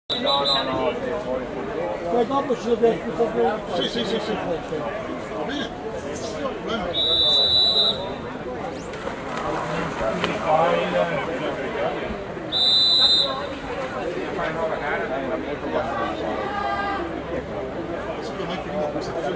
No, no, no, Poi dopo ci dobbiamo aspettare. Sì, sì, sì, sì. Va bene. Non problema. fare nuova gara era molto bassa. Secondo me prima questa cosa